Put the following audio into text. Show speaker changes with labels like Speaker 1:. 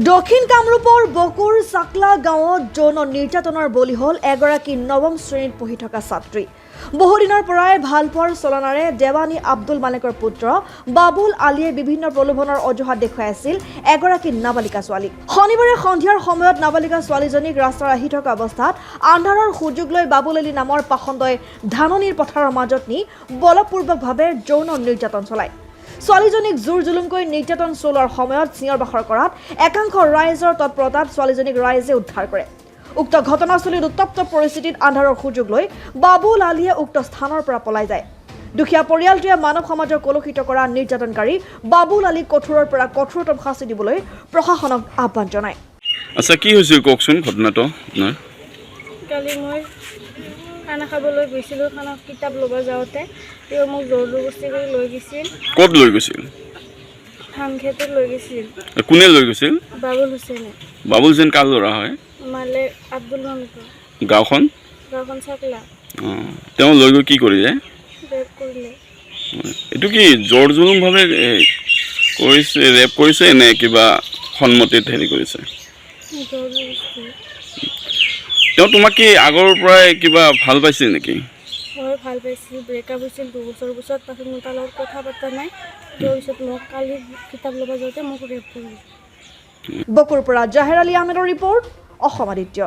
Speaker 1: দক্ষিণ কামৰূপৰ বকৰ চাকলা গাঁৱত যৌন নিৰ্যাতনৰ বলি হ'ল এগৰাকী নৱম শ্ৰেণীত পঢ়ি থকা ছাত্ৰী। বহুদিনৰ পৰাই ভালপোৱাৰ চলনাৰে দেৱানী আব্দুল মালিকৰ পুত্ৰ বাবুল আলীয়ে বিভিন্ন প্ৰলোভনৰ অজুহাত দেখুৱাই আছিল এগৰাকী নাবালিকা ছোৱালী। শনিবাৰে সন্ধিয়াৰ সময়ত নাবালিকা ছোৱালীজনীক ৰাস্তাৰ আহি থকা অৱস্থাত আন্ধাৰৰ সুযোগ লৈ বাবুল আলী নামৰ পাখণ্ডই ধাননিৰ পথাৰৰ মাজত নি বলপূৰ্বকভাৱে যৌন নিৰ্যাতন চলায়। ছোৱালীজনীক জোৰ জুলুমকৈ নিৰ্যাতন চলোৱাৰ সময়ত চিঞৰ বাখৰ কৰাত একাংশ ৰাইজৰ তৎপৰতাত ছোৱালীজনীক ৰাইজে উদ্ধাৰ কৰে। উক্ত ঘটনাস্থলীত উত্তপ্ত পৰিস্থিতিত আন্ধাৰৰ সুযোগ লৈ বাবুল আলীয়ে উক্ত স্থানৰ পৰা পলাই যায়। দুখীয়া পৰিয়ালটোৱে মানৱ সমাজক কলুষিত কৰা নিৰ্যাতনকাৰী বাবুল আলীক কঠোৰৰ পৰা কঠোৰতম শাস্তি দিবলৈ প্ৰশাসনক আহ্বান জনায়।
Speaker 2: আচ্ছা, কি হৈছিল কওকচোন ঘটনাটো আপোনাৰ?
Speaker 3: কালি মই খানা খাবলৈ গৈছিলোঁ। খানা কিতাপ ল'ব যাওঁতে তেওঁ মোক জোৰ জবৰদস্তি কৰি লৈ গৈছিল।
Speaker 2: ক'ত লৈ গৈছিল?
Speaker 3: ধান খেতিত লৈ গৈছিল।
Speaker 2: কোনে লৈ গৈছিল?
Speaker 3: বাবুল হুছেইনে।
Speaker 2: বাবুল হুছেইন কাৰ ল'ৰা হয়?
Speaker 3: মালিক আব্দুল মালিকৰ।
Speaker 2: গাঁওখন
Speaker 3: চাকলা।
Speaker 2: তেওঁ লৈ গৈ কি কৰিলে?
Speaker 3: ৰেপ কৰিলে।
Speaker 2: এইটো কি জোৰ জুলুমভাৱে কৰিছে, ৰেপ কৰিছে নে কিবা সন্মতিত হেৰি কৰিছে?
Speaker 3: জোৰ জবৰদস্তি।
Speaker 2: তেওঁ তোমাক কি আগৰ পৰাই কিবা ভাল পাইছিল নেকি?
Speaker 3: হয়, ভাল পাইছিল। ব্ৰেকআপ হৈছিল 2 বছৰ পিছত। পাছত মোৰ তাৰ লগত কথা পতা নাই। তাৰপিছত মোক কালি কিতাপ ল'ব যাওঁতে মোক ৰেপ কৰিলে।
Speaker 1: বকৰ পৰা জাহেৰ আলী আহমেদৰ ৰিপৰ্ট, অসম আদিত্য।